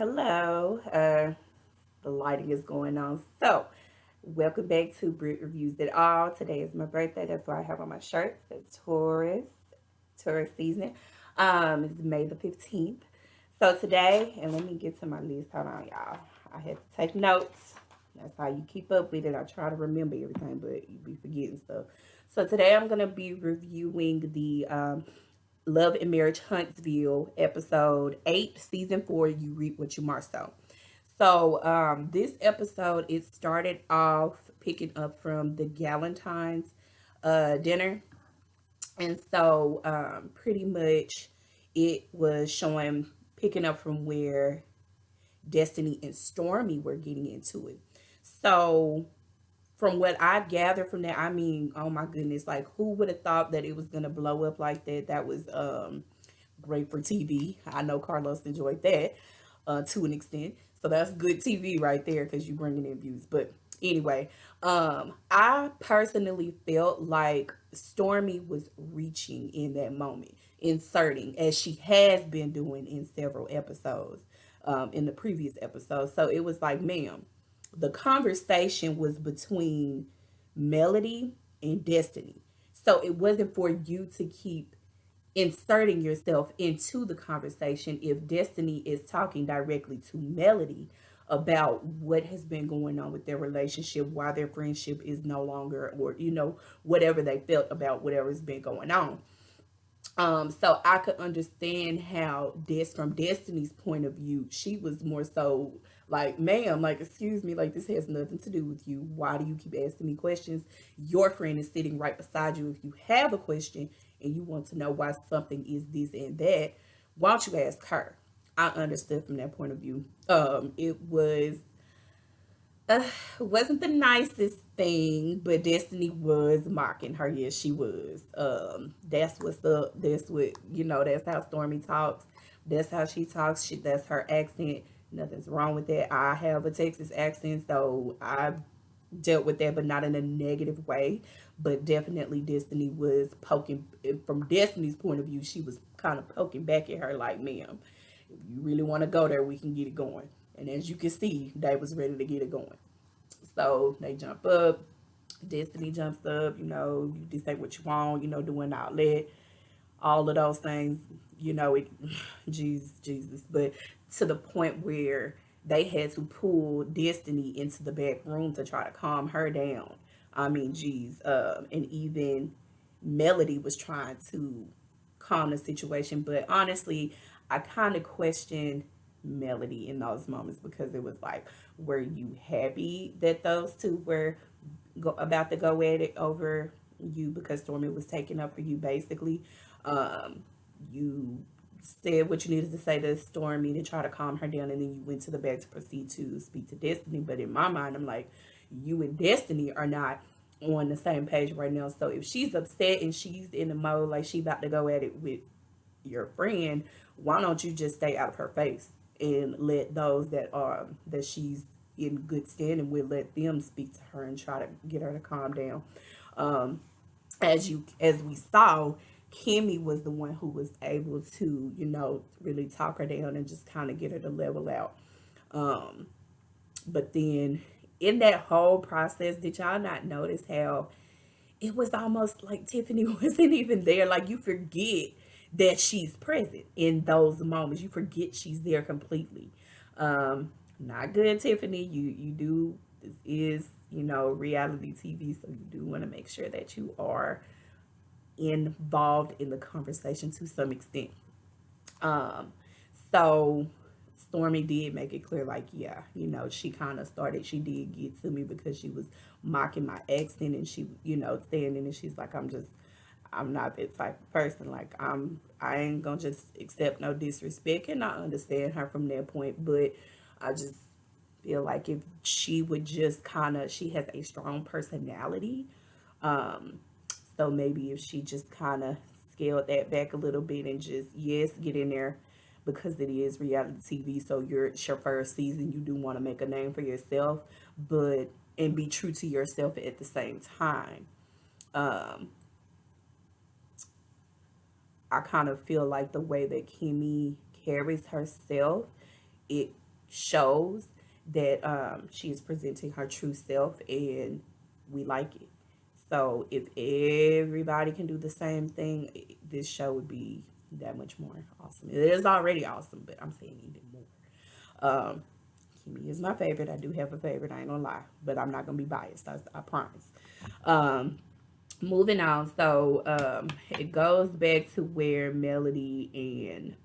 Hello. The lighting is going on. So, welcome back to Brit Reviews It All. Today is my birthday. That's why I have on my shirt. It's Taurus season. It's May the 15th. So today, and let me get to my list. Hold on, y'all. I had to take notes. That's how you keep up with it. I try to remember everything, but you be forgetting stuff. So today I'm gonna be reviewing the Love and Marriage Huntsville, episode 8, season 4. You reap what you sow. So, this episode, it started off picking up from the Galentine's dinner. And so, pretty much it was showing, picking up from where Destiny and Stormy were getting into it. So, from what I gathered from that, I mean, oh my goodness, like who would have thought that it was gonna blow up like that? That was great for TV. I know Carlos enjoyed that to an extent. So that's good TV right there because you bringing in views. But anyway, I personally felt like Stormy was reaching in that moment, inserting as she has been doing in several episodes, in the previous episodes. So it was like, ma'am, the conversation was between Melody and Destiny. So it wasn't for you to keep inserting yourself into the conversation if Destiny is talking directly to Melody about what has been going on with their relationship, why their friendship is no longer, or whatever they felt about whatever's been going on. So I could understand how from Destiny's point of view, she was more so like, ma'am, like, excuse me, like, this has nothing to do with you. Why do you keep asking me questions? Your friend is sitting right beside you. If you have a question and you want to know why something is this and that, why don't you ask her? I understood from that point of view. It wasn't the nicest thing, but Destiny was mocking her. Yes, she was. That's what's up. That's what That's how Stormy talks. That's how she talks. That's her accent. Nothing's wrong with that. I have a Texas accent, so I dealt with that, but not in a negative way. But definitely, Destiny was poking. From Destiny's point of view, she was kind of poking back at her, like, "Ma'am, if you really want to go there, we can get it going." And as you can see, they was ready to get it going. So they jump up. Destiny jumps up. You just say what you want. Doing all of those things. It, Jesus. But to the point where they had to pull Destiny into the back room to try to calm her down. I mean, geez. And even Melody was trying to calm the situation, but honestly, I kind of questioned Melody in those moments because it was like, were you happy that those two were about to go at it over you because Stormy was taking up for you basically? You said what you needed to say to Stormy to try to calm her down, and then you went to the back to proceed to speak to Destiny. But in my mind, I'm like, you and Destiny are not on the same page right now. So if she's upset and she's in the mode like she about to go at it with your friend, why don't you just stay out of her face and let those that she's in good standing with, let them speak to her and try to get her to calm down. Um, as we saw, Kimmy was the one who was able to, really talk her down and just kind of get her to level out. Um, but then in that whole process, did y'all not notice how it was almost like Tiffany wasn't even there? Like, you forget that she's present in those moments. You forget she's there completely. Not good, Tiffany. You do, this is, reality TV, so you do want to make sure that you are involved in the conversation to some extent. Um, so Stormy did make it clear, like, yeah, she kind of started, she did get to me because she was mocking my accent, and she, standing, and she's like, I'm not that type of person. Like, I ain't gonna just accept no disrespect, and I understand her from that point, but I just feel like if she would just she has a strong personality. Um, so maybe if she just kind of scaled that back a little bit and just, yes, get in there because it is reality TV. So it's your first season. You do want to make a name for yourself, but and be true to yourself at the same time. Um, I kind of feel like the way that Kimmy carries herself, it shows that she is presenting her true self, and we like it. So if everybody can do the same thing, this show would be that much more awesome. It is already awesome, but I'm saying even more. Kimmy is my favorite. I do have a favorite. I ain't gonna lie, but I'm not gonna be biased. I promise. Um, Moving on. So it goes back to where Melody and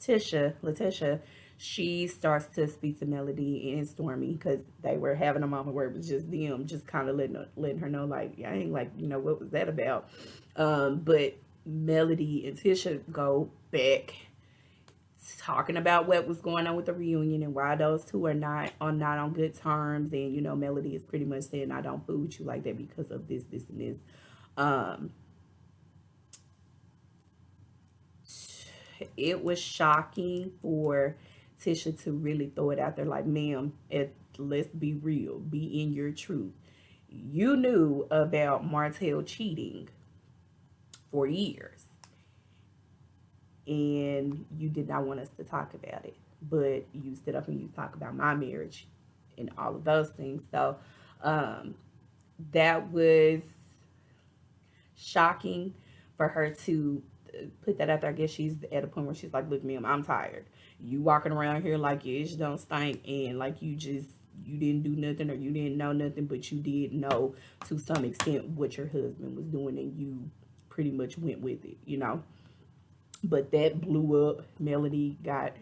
Letitia, she starts to speak to Melody and Stormy because they were having a moment where it was just them, just kind of letting her know, like, yeah, I ain't like, what was that about? But Melody and Tisha go back talking about what was going on with the reunion and why those two are not on good terms. And Melody is pretty much saying, I don't fool with you like that because of this and this. Um, it was shocking for Tisha to really throw it out there like, ma'am, let's be real, be in your truth. You knew about Martell cheating for years, and you did not want us to talk about it, but you stood up and you talk about my marriage and all of those things. So um, that was shocking for her to put that out there. I guess she's at a point where she's like, look, ma'am, I'm tired. You walking around here like your ish don't stink, and like you didn't do nothing or you didn't know nothing, but you did know to some extent what your husband was doing, and you pretty much went with it. But that blew up. Melody got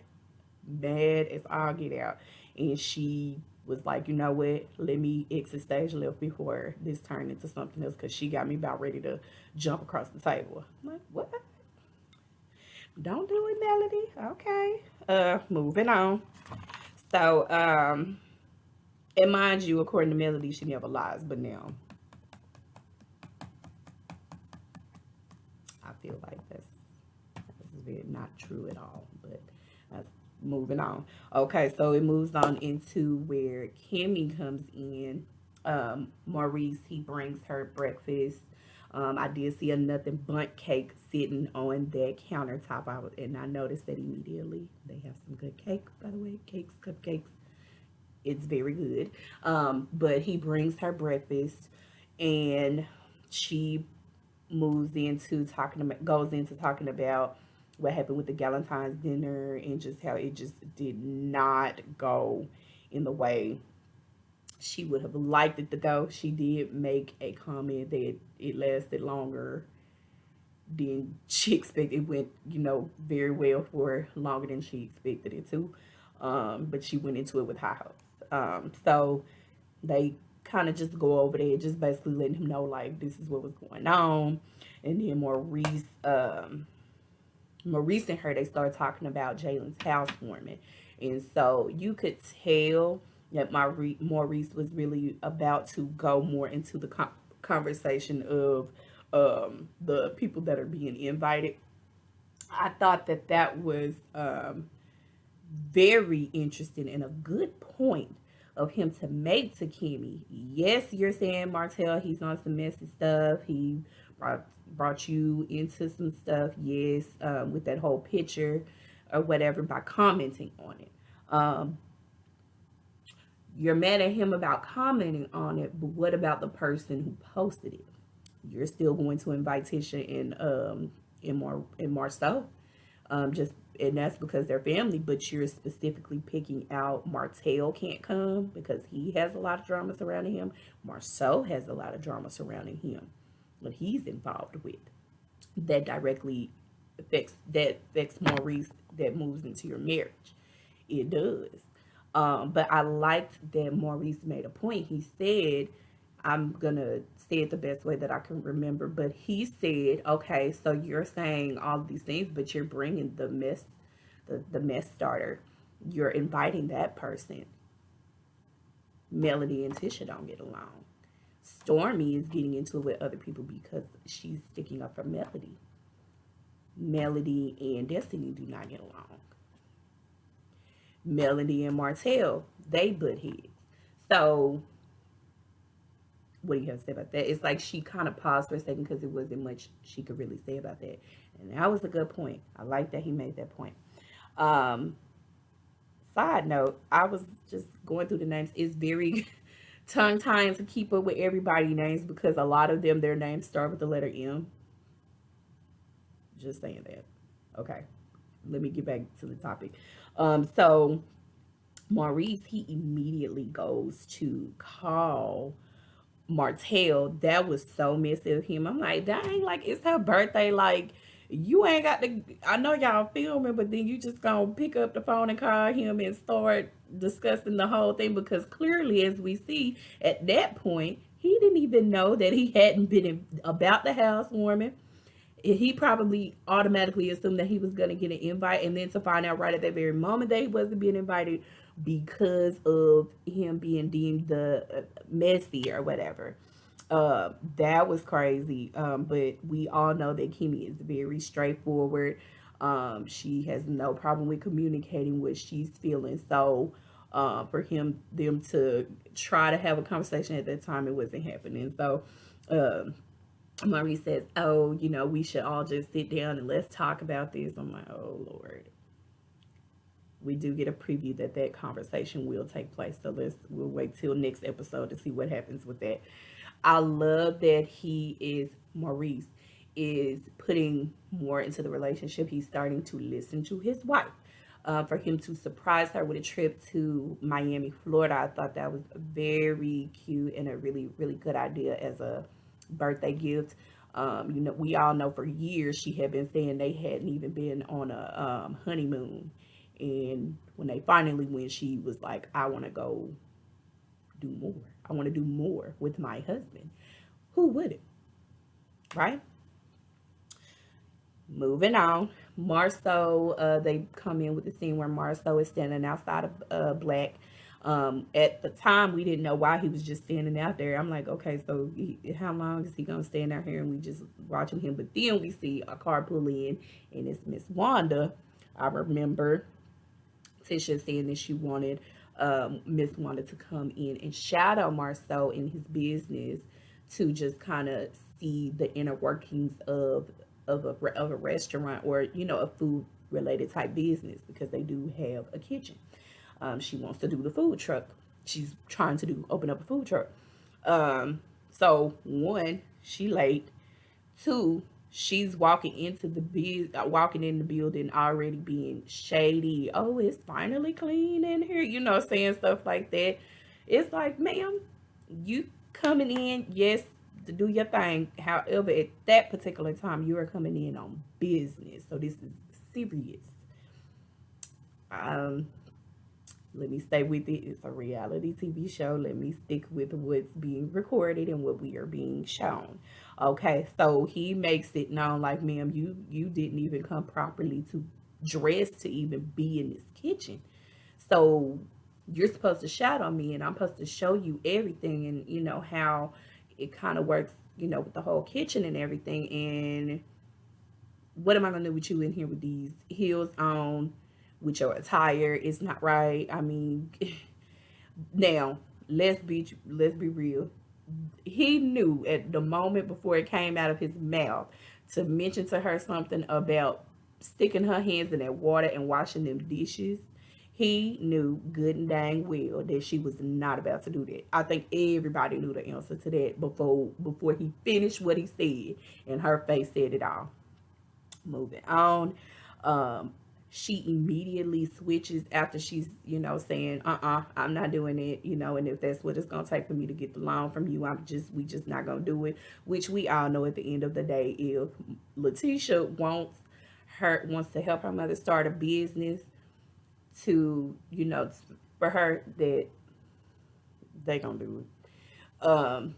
mad as all get out, and she was like, you know what? Let me exit stage left before this turned into something else, because she got me about ready to jump across the table. I'm like, what? Don't do it, Melody. Okay. Moving on. So, and mind you, according to Melody, she never lies, but now I feel like this is very not true at all. But moving on. Okay, so it moves on into where Kimmy comes in. Maurice, he brings her breakfast. I did see a nothing bundt cake sitting on that countertop. And I noticed that immediately. They have some good cake, by the way. Cakes, cupcakes. It's very good. But he brings her breakfast, and she goes into talking about what happened with the Galentine's dinner, and just how it just did not go in the way she would have liked it to go. She did make a comment that it lasted longer than she expected. It went, very well for her, longer than she expected it to. But she went into it with high hopes. So they kind of just go over there, just basically letting him know, like, this is what was going on. And then Maurice and her, they started talking about Jalen's housewarming. And so you could tell that Maurice was really about to go more into the conversation of the people that are being invited. I thought that was very interesting and a good point of him to make to Kimmy. Yes, you're saying Martell, he's on some messy stuff. He brought you into some stuff, yes, with that whole picture or whatever, by commenting on it. You're mad at him about commenting on it, but what about the person who posted it? You're still going to invite Tisha and Marceau, just and that's because they're family. But you're specifically picking out Martell can't come because he has a lot of drama surrounding him. Marceau has a lot of drama surrounding him, what he's involved with, that directly affects Maurice, that moves into your marriage. It does. But I liked that Maurice made a point. He said, I'm gonna say it the best way that I can remember, but he said, okay, so you're saying all these things, but you're bringing the mess starter. You're inviting that person. Melody and Tisha don't get along. Stormy is getting into it with other people because she's sticking up for Melody. Melody and Destiny do not get along. Melody and Martell, they butt heads. So, what do you have to say about that? It's like she kind of paused for a second because it wasn't much she could really say about that. And that was a good point. I like that he made that point. side note, I was just going through the names. It's very tongue tying to keep up with everybody's names because a lot of them, their names start with the letter M. Just saying that. Okay, let me get back to the topic. So Maurice, he immediately goes to call Martell. That was so messy of him. I'm like, dang, like it's her birthday. Like you ain't got to. I know y'all filming, but then you just gonna pick up the phone and call him and start discussing the whole thing because clearly, as we see at that point, he didn't even know that he hadn't been about the housewarming. He probably automatically assumed that he was going to get an invite, and then to find out right at that very moment that he wasn't being invited because of him being deemed the messy or whatever. That was crazy. But we all know that Kimmy is very straightforward. She has no problem with communicating what she's feeling. So for them to try to have a conversation at that time, it wasn't happening. So um Marie says, "Oh, we should all just sit down and let's talk about this." I'm like, "Oh Lord." We do get a preview that conversation will take place. So we'll wait till next episode to see what happens with that. I love that Maurice is putting more into the relationship. He's starting to listen to his wife. For him to surprise her with a trip to Miami, Florida, I thought that was very cute and a really, really good idea as a birthday gift. We all know for years she had been saying they hadn't even been on a honeymoon. And when they finally went, she was like, I want to go do more. I want to do more with my husband. Who wouldn't? Right? Moving on. Marceau, they come in with the scene where Marceau is standing outside of Black. At the time, we didn't know why he was just standing out there. I'm like, okay, so how long is he going to stand out here? And we just watching him. But then we see a car pull in, and it's Miss Wanda. I remember Tisha saying that she wanted Miss Wanda to come in and shadow Marceau in his business to just kind of see the inner workings of a restaurant or a food related type business because they do have a kitchen. She wants to do the food truck. She's trying to open up a food truck. So one, she late. Two, she's walking in the building already being shady. Oh, it's finally clean in here. Saying stuff like that. It's like, ma'am, you coming in, yes, to do your thing. However, at that particular time, you are coming in on business. So this is serious. Um, Let me stay with it. It's a reality TV show. Let me stick with what's being recorded and what we are being shown. Okay, so he makes it known like, ma'am, you didn't even come properly to dress to even be in this kitchen. So you're supposed to shadow me and I'm supposed to show you everything and how it kind of works, with the whole kitchen and everything. And what am I gonna do with you in here with these heels on, with your attire? It's not right. I mean, now let's be real. He knew at the moment before it came out of his mouth to mention to her something about sticking her hands in that water and washing them dishes. He knew good and dang well that she was not about to do that. I think everybody knew the answer to that before he finished what he said, and her face said it all. Moving on. Um, she immediately switches after she's, saying, I'm not doing it, and if that's what it's gonna take for me to get the loan from you, we just not gonna do it. Which we all know at the end of the day, if Letitia wants to help her mother start a business to, for her, that they gonna do it.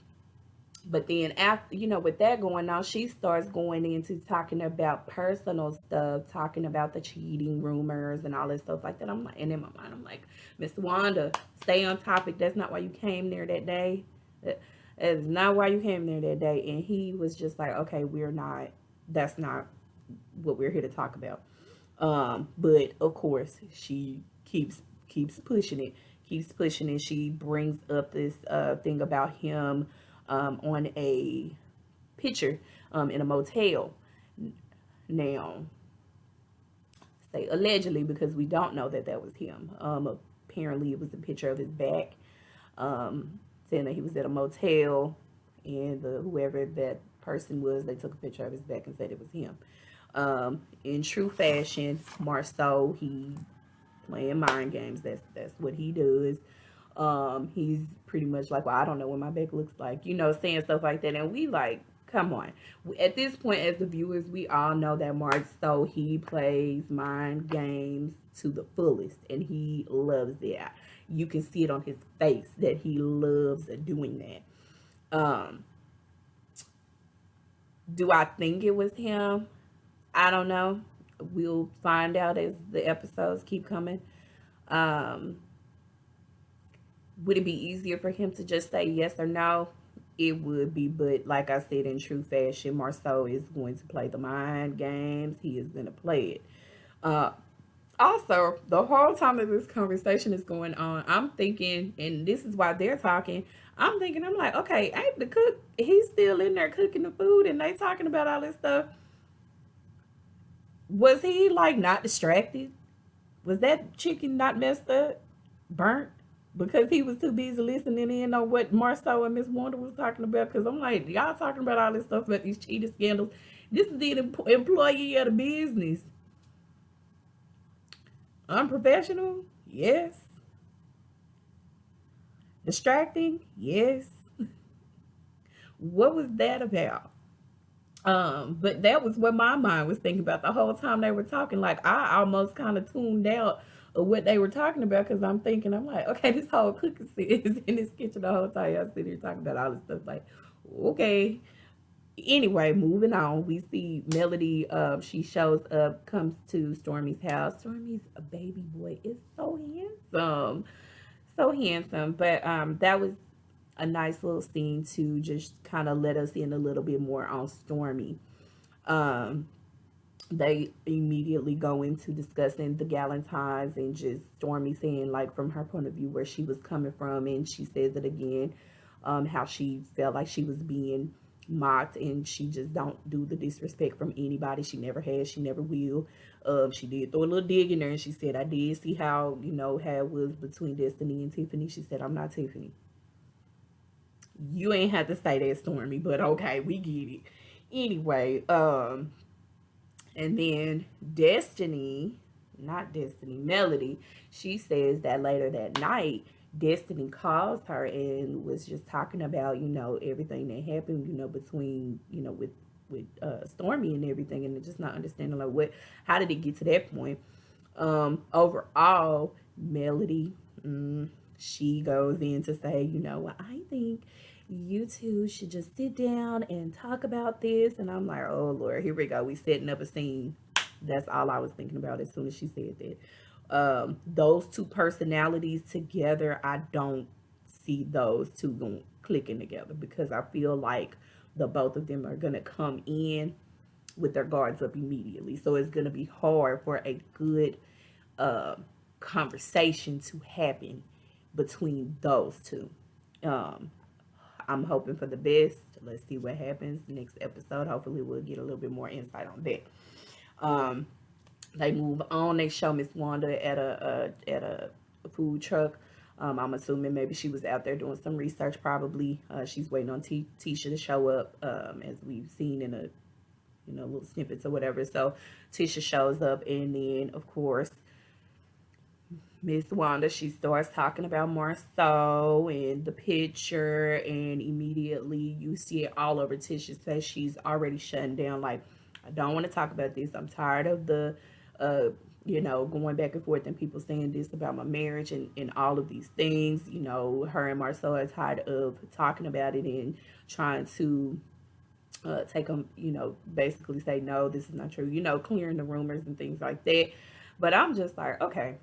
But then after, with that going on, she starts going into talking about personal stuff, talking about the cheating rumors and all that stuff like that. I'm like, and in my mind, I'm like, Miss Wanda, stay on topic. That's not why you came there that day. That is not why you came there that day. And he was just like, okay, that's not what we're here to talk about. But of course, she keeps pushing it, keeps pushing it. She brings up this thing about him on a picture in a motel. Now, say allegedly because we don't know that that was him. Apparently it was a picture of his back, saying that he was at a motel, and whoever that person was, they took a picture of his back and said it was him. In true fashion, Marceau, he playing mind games. That's what he does. He's pretty much like, well, I don't know what my back looks like, saying stuff like that. And we like, come on. At this point, as the viewers, we all know that Marceau, he plays mind games to the fullest, and he loves it. You can see it on his face that he loves doing that. Do I think it was him? I don't know. We'll find out as the episodes keep coming. Um, would it be easier for him to just say yes or no? It would be, but like I said, in true fashion, Marceau is going to play the mind games. He is going to play it. Uh, Also, the whole time that this conversation is going on, I'm thinking, and this is why they're talking, I'm like, okay, ain't the cook, he's still in there cooking the food and they talking about all this stuff. Was he like not distracted? Was that chicken not messed up? Burnt? Because he was too busy listening in on what Marceau and Miss Wanda was talking about. Because I'm like, y'all talking about all this stuff about these cheating scandals. This is the employee of the business. Unprofessional? Yes. Distracting? Yes. What was that about? But that was what my mind was thinking about the whole time they were talking. Like I almost kind of tuned out of what they were talking about because I'm like, okay, this whole cooking is in this kitchen the whole time. Y'all sitting here talking about all this stuff. Like, okay. Anyway, moving on. We see Melody. She shows up, comes to Stormy's house. Stormy's a baby boy. Is so handsome. But that was a nice little scene to just kind of let us in a little bit more on Stormy. Um, they immediately go into discussing the Galentines and just Stormy saying like from her point of view where she was coming from, and she says it again, how she felt like she was being mocked and she just don't do the disrespect from anybody. She never has, she never will. She did throw a little dig in there and she said, I did see how how it was between Destiny and Tiffany. She said, I'm not Tiffany. You ain't have to say that, Stormy, but okay, we get it. Anyway, and then Melody, she says that later that night, Destiny calls her and was just talking about, everything that happened, between, with Stormy and everything, and just not understanding like how did it get to that point? Overall, Melody, she goes in to say, I think you two should just sit down and talk about this. And I'm like, oh Lord, here we go. We setting up a scene. That's all I was thinking about as soon as she said that. Those two personalities together, I don't see those two going clicking together because I feel like the both of them are gonna come in with their guards up immediately. So it's gonna be hard for a good conversation to happen between those two. Um, I'm hoping for the best. Let's see what happens next episode. Hopefully we'll get a little bit more insight on that. They move on. They show Miss Wanda at a food truck. I'm assuming maybe she was out there doing some research. Probably she's waiting on Tisha to show up, as we've seen in a little snippets or whatever. So Tisha shows up, and then of course Miss Wanda, she starts talking about Marceau and the picture, and immediately you see it all over Tisha's face. She's already shutting down. Like, I don't want to talk about this. I'm tired of the, going back and forth and people saying this about my marriage and all of these things. Her and Marceau are tired of talking about it and trying to take them, basically say, no, this is not true, clearing the rumors and things like that. But I'm just like, okay.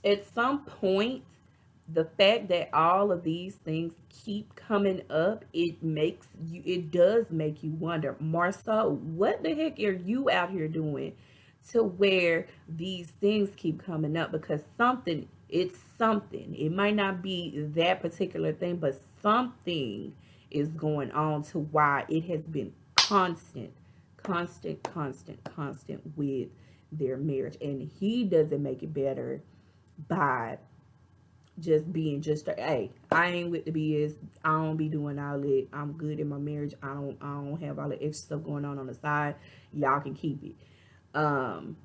At some point, the fact that all of these things keep coming up, it does make you wonder, Marceau, what the heck are you out here doing to where these things keep coming up? Because it's something. It might not be that particular thing, but something is going on to why it has been constant with their marriage. And he doesn't make it better by just being just a, hey, I ain't with the BS. I don't be doing all that. I'm good in my marriage. I don't have all the extra stuff going on the side. Y'all can keep it. Um,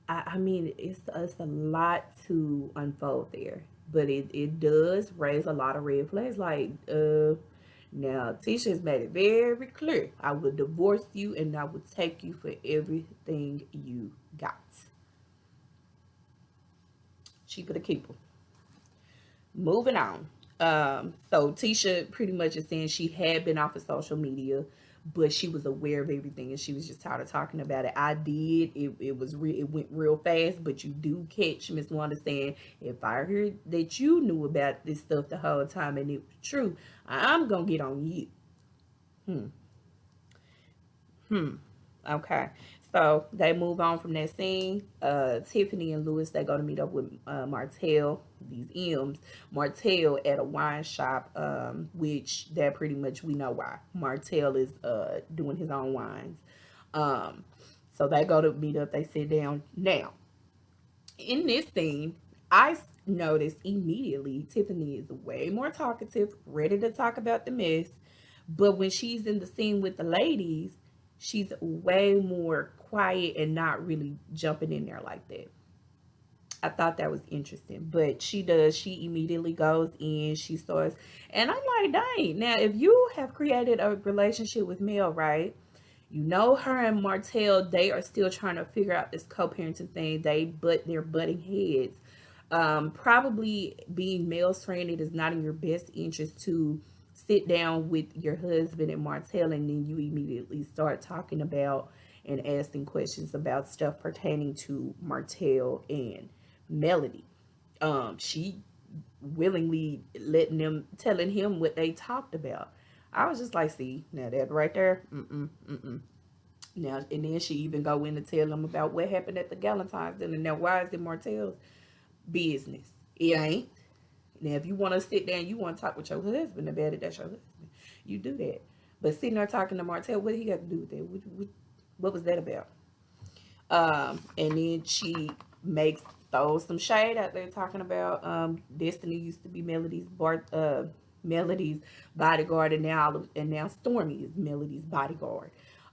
I mean, it's a lot to unfold there, but it does raise a lot of red flags. Like, now Tisha has made it very clear. I would divorce you and I would take you for everything you got. Cheaper to keep them. Moving on. So Tisha pretty much is saying she had been off of social media, but she was aware of everything and she was just tired of talking about it. I did. It went real fast, but you do catch Miss Wanda saying, if I heard that you knew about this stuff the whole time and it was true, I'm gonna get on you. Hmm. Hmm. Okay. So they move on from that scene. Tiffany and Lewis, they go to meet up with Martell, these M's. Martell at a wine shop, which that pretty much we know why. Martell is doing his own wines. Um, so they go to meet up, they sit down. Now, in this scene, I noticed immediately Tiffany is way more talkative, ready to talk about the mess. But when she's in the scene with the ladies, she's way more quiet and not really jumping in there like that. I thought that was interesting. But she does, she immediately goes in, she starts, and I'm like, dang, now if you have created a relationship with Mel, right? You know her and Martell, they are still trying to figure out this co-parenting thing. They're butting heads. Probably being Mel's friend, it is not in your best interest to sit down with your husband and Martell and then you immediately start talking about and asking questions about stuff pertaining to Martell and Melody. She willingly letting them telling him what they talked about. I was just like, see, now that right there, now, and then she even go in to tell them about what happened at the Galentine's dinner. Now, why is it Martell's business? It ain't. Now, if you want to sit down, you want to talk with your husband about it, that's your husband. You do that. But sitting there talking to Martell, what he got to do with that? What was that about? And then she makes throws some shade out there talking about Destiny used to be Melody's bodyguard and now Stormy is Melody's bodyguard.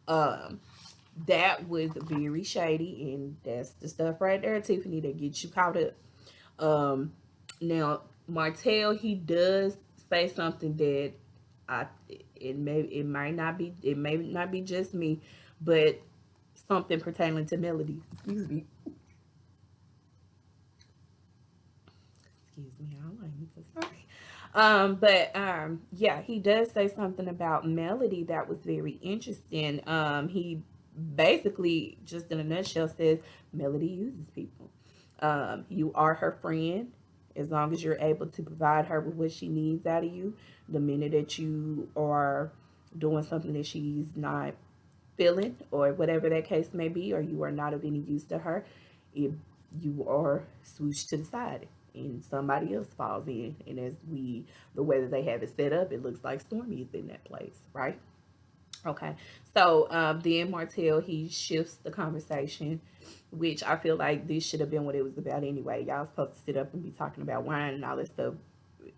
Um, that was very shady, and that's the stuff right there, Tiffany, that gets you caught up. Um, Now Martell, he does say something that I it may not be just me, but something pertaining to Melody. Excuse me, I'm so sorry. But yeah, he does say something about Melody that was very interesting. He basically, just in a nutshell, says Melody uses people. You are her friend as long as you're able to provide her with what she needs out of you. The minute that you are doing something that she's not feeling, or whatever that case may be, or you are not of any use to her, if you are swooshed to the side and somebody else falls in. And the way that they have it set up, it looks like Stormy is in that place, right? Okay. So then Martell, he shifts the conversation, which I feel like this should have been what it was about anyway. Y'all supposed to sit up and be talking about wine and all that stuff.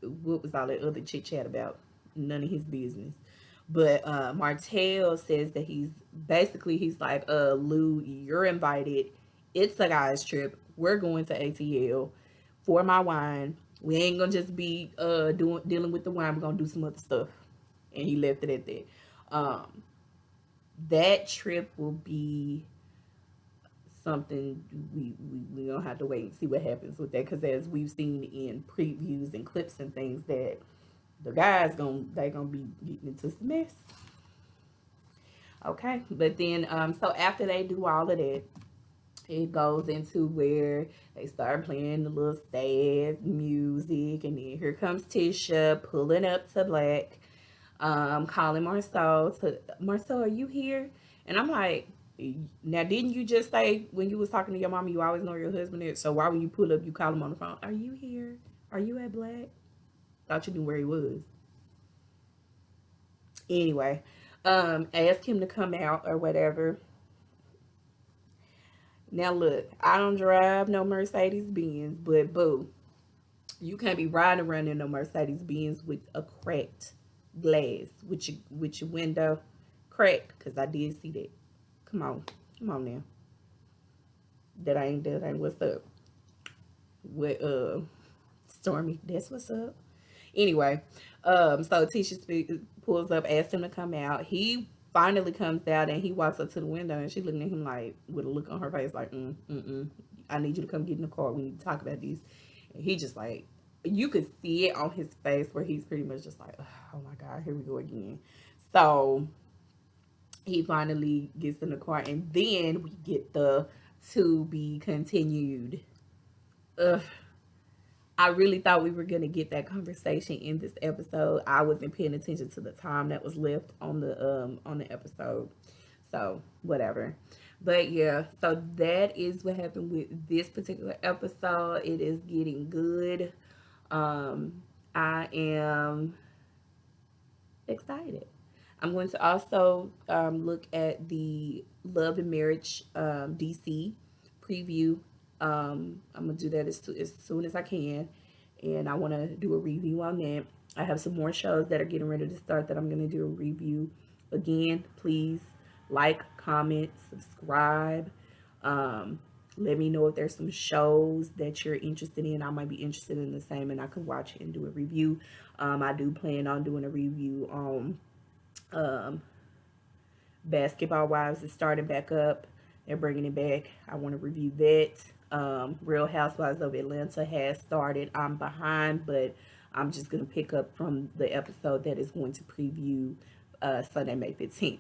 What was all that other chit chat about? None of his business. But Martell says that he's like, Lou, you're invited. It's a guy's trip. We're going to ATL for my wine. We ain't gonna just be dealing with the wine. We're gonna do some other stuff. And he left it at that. Um, that trip will be something we gonna have to wait and see what happens with that, because as we've seen in previews and clips and things, that the guys gonna be getting into some mess. Okay, but then so after they do all of that, it goes into where they start playing the little sad music, and then here comes Tisha pulling up to Black, calling Marceau. Marceau, are you here? And I'm like, now didn't you just say when you was talking to your mama you always know your husband is? So why when you pull up you call him on the phone? Are you here? Are you at Black? Thought you knew where he was. Anyway, Ask him to come out or whatever. Now look, I don't drive no Mercedes Benz, but boo, you can't be riding around in no Mercedes Benz with a cracked glass with your window cracked. Cause I did see that. Come on, come on now. That ain't what's up. With Stormy, that's what's up. Anyway, so pulls up, asks him to come out. He finally comes out and he walks up to the window and she looking at him like with a look on her face like, I need you to come get in the car. We need to talk about this. And he just like, you could see it on his face where he's pretty much just like, oh my God, here we go again. So he finally gets in the car and then we get the to be continued. Ugh. I really thought we were gonna get that conversation in this episode. I wasn't paying attention to the time that was left on the episode. So whatever. But yeah, so that is what happened with this particular episode. It is getting good. I am excited. I'm going to also look at the Love and Marriage DC preview. I'm going to do that as soon as I can. And I want to do a review on that. I have some more shows that are getting ready to start that I'm going to do a review. Again, please like, comment, subscribe. Let me know if there's some shows that you're interested in. I might be interested in the same and I could watch it and do a review. I do plan on doing a review on Basketball Wives is starting back up. They're bringing it back. I want to review that. Real Housewives of Atlanta has started. I'm behind, but I'm just going to pick up from the episode that is going to preview Sunday, May 15th.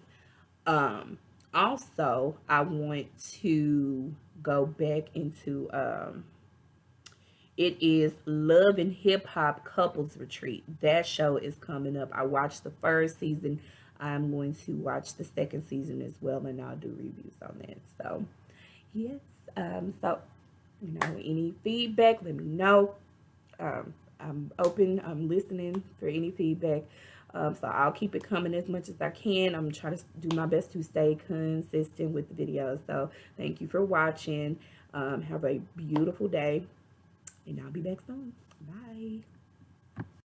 Also, I want to go back into it is Love and Hip Hop Couples Retreat. That show is coming up. I watched the first season. I'm going to watch the second season as well, and I'll do reviews on that. So, yes. So, any feedback, let me know. I'm open. I'm listening for any feedback. So I'll keep it coming as much as I can. I'm trying to do my best to stay consistent with the videos. So thank you for watching. Have a beautiful day, and I'll be back soon. Bye.